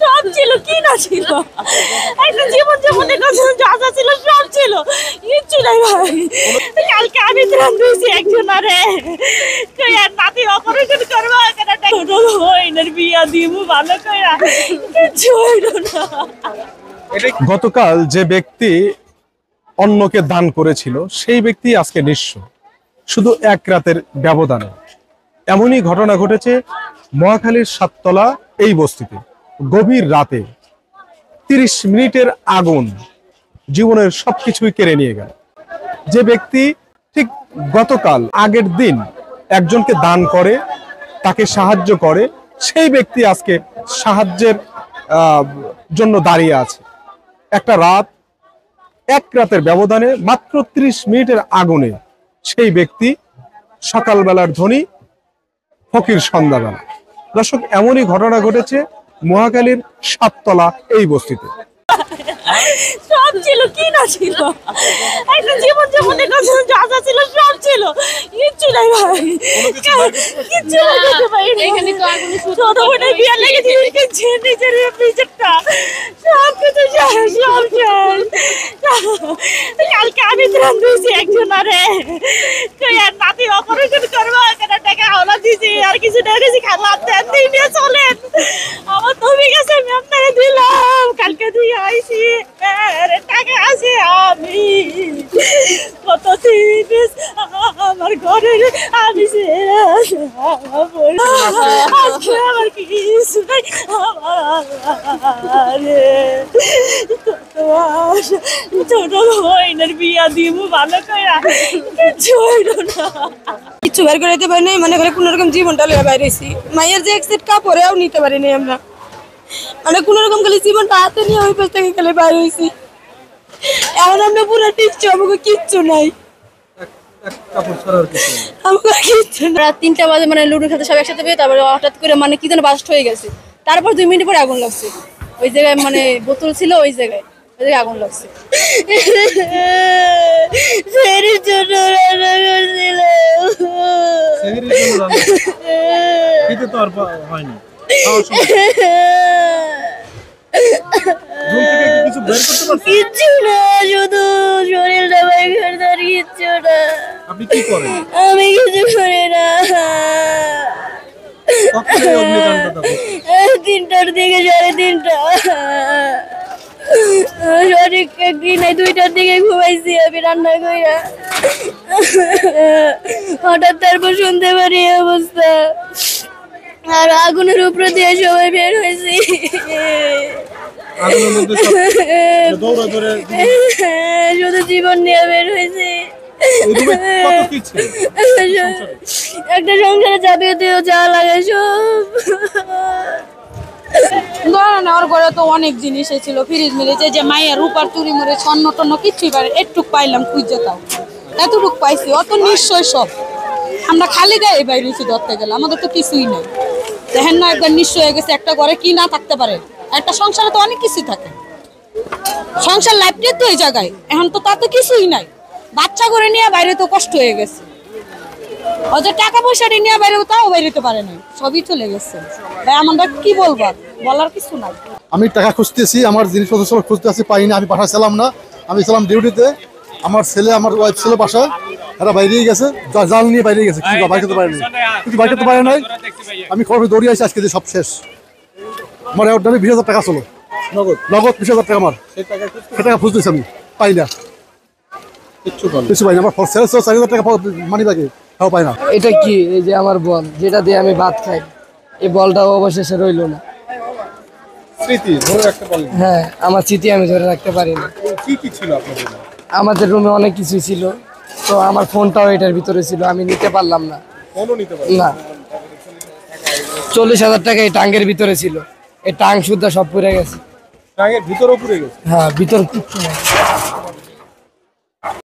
সব ছিল, কি না ছিল? একটা জীবন যেমনের কথা যা ছিল সব ছিল, কিচ্ছু নাই ভাই। কালকে আমি ত্রাণ দিয়েছি একজন, আরে আর নাতি অপারেশন করবো, এনার বিয়া দিব ভালো করে, কিচ্ছু হইল না। গতকাল যে ব্যক্তি অন্যকে দান করেছিল সেই ব্যক্তি আজকে নিঃস্ব, শুধু এক রাতের ব্যবধানে। এমনই ঘটনা ঘটেছে মহাখালীর সাততলা এই বস্তিতে। গভীর রাতে 30 মিনিটের আগুন জীবনের সবকিছুই কেড়ে নিয়ে গেল। যে ব্যক্তি ঠিক গতকাল আগের দিন একজনকে দান করে, তাকে সাহায্য করে, সেই ব্যক্তি আজকে সাহায্যের জন্য দাঁড়িয়ে আছে। একটা রাত, এক রাতের ব্যবধানে মাত্র 30 মিনিটের আগুনে সেই ব্যক্তি সকালবেলার ধনী, ফকির সন্ধ্যাবেলা। দর্শক, এমনই ঘটনা ঘটেছে মহাখালীর সাততলা এই বস্তিতে। সব ছিল, কি না ছিল? একটা জীবন যেমনের কথা যা ছিল সব ছিল, কিচ্ছু নাই ভাই, কিচ্ছু করতে পারিনি। ছোট বোনের বিয়ে লেগে দিয়েছে, নিজের নিজেরটা সব কিছু শেষ, সব শেষ। কালকে আমি ত্রাণ দিয়েছি একজন, আরে আর নাতি অপারেশন করবো, টাকা হাওলা দিয়েছি, আর কিছু দেখেছি খারাপ দেন দিয়ে চলেন। আমার তুমি গেছে, আমি আপনাকে দিলাম, কালকে দিয়ে আইসি টাকা আছে। আমি কত দিন আমার ঘরের আমি আমার কিছু নাই, ছোট বইনের বিয়া দিব ভালো করে, কিচ্ছু হইল না। কিছু বের করে দিতে পারি নাই, মানে করে কোন রকম জীবনটা লয়ে বাইরেছি। মায়ের যে এক সেট কাপড়েও নিতে পারি নাই আমরা, মানে কোন রকম খালি জীবনটা হাতে নিয়ে ওই পাশ থেকে খালি বাইরে হয়েছি। এখন আমরা পুরো টিকছি, আমাকে কিচ্ছু নাই, আমাকে কিচ্ছু না। রাত 3টা বাজে, মানে লুডো খেতে সব একসাথে পেয়ে, তারপরে হঠাৎ করে মানে কি যেন বাস্ট হয়ে গেছে। তারপর 2 মিনিট পরে আগুন লাগছে ওই জায়গায়, মানে বোতল ছিল ওই জায়গায় আগুন লাগছে। কিচ্ছু না, শুধু শরীরটা বাইরে, কিচ্ছু না। আপনি কি করেন? আমি কিছু করি না। 3টার দিকে, 3:30 সঠিক একদিন 2টার দিকে ঘুমাইছি আমি রান্না কইরা। হঠাৎ তারপর শুনতে পারি এই অবস্থা, আর আগুনের উপরে দিয়ে সবাই বের হয়েছি। শুধু জীবন নিয়ে বের হয়েছে। একটা সংসারে যাবতীয় যা লাগে সব। ওর ঘরে তো অনেক জিনিস ছিল, ফ্রিজ মিলেছে, যে মায়ের রূপার চুরি মরে স্বর্ণ টন্ন কিচ্ছুই পারে, একটুক পাইলাম খুঁজে, তাও এতটুক পাইছি, অত নিশ্চয় সব। আমরা খালি গায়ে বাইরেছি ধরতে গেলে, আমাদের তো কিছুই নেই। দেখেন না, একবার নিশ্চয় হয়ে গেছে। একটা ঘরে কি না থাকতে পারে? একটা সংসারে তো অনেক কিছু থাকে, সংসার লাইফটা তো এই জায়গায়। এখন তো তাতে কিছুই নাই, বাচ্চা করে নিয়ে বাইরে তো কষ্ট হয়ে গেছে। ওদের টাকা পয়সা নিয়ে বাইরে, তাও বাইরেতে পারে নাই, সবই চলে গেছে। ভাই আমরা কি বলবো, বলার কিছু নাই। আমি টাকা খুঁজতেছি, আমার জিনিসপত্র সব খুঁজতে আসছি, পাইনি। আমি বাসায় ছিলাম না, আমি ছিলাম ডিউটিতে। আমার ছেলে, আমার ওয়াইফ ছিল বাসায়, এরা বাইরেই গেছে, জাল নিয়ে বাইরে গেছে, কিছু বাইরে করতে পারেনি, কিছু বাইরে করতে পারে নাই। আমি খবর দৌড়িয়ে আসছি, আজকে সব শেষ। আমার অর্ডারে 20,000 টাকা ছিল, নগদ 20,000 টাকা। আমার সে টাকা খুঁজতেছি, আমি পাই না, কিছু পাই না। আমার 4,000 টাকা মানি ব্যাগে, তাও পাই না। এটা কি? এই যে আমার বল, যেটা দিয়ে আমি ভাত খাই, এই বলটাও অবশেষে রইল না। স্মৃতি ধরে রাখতে পারেন? হ্যাঁ, আমার স্মৃতি আমি ধরে রাখতে পারি না। কি কি ছিল আপনাদের? আমাদের রুমে অনেক কিছু ছিল, তো আমার ফোনটাও এটার ভিতরে ছিল, আমি নিতে পারলাম না। ফোনও নিতে পারলেন না, 40,000 টাকা এই টাঙ্গের ভিতরে ছিল, এই টাং সুদ্ধা সব পুড়ে গেছে। টাঙ্গের ভিতরেও পুড়ে গেছে? হ্যাঁ, ভিতর কিচ্ছু না।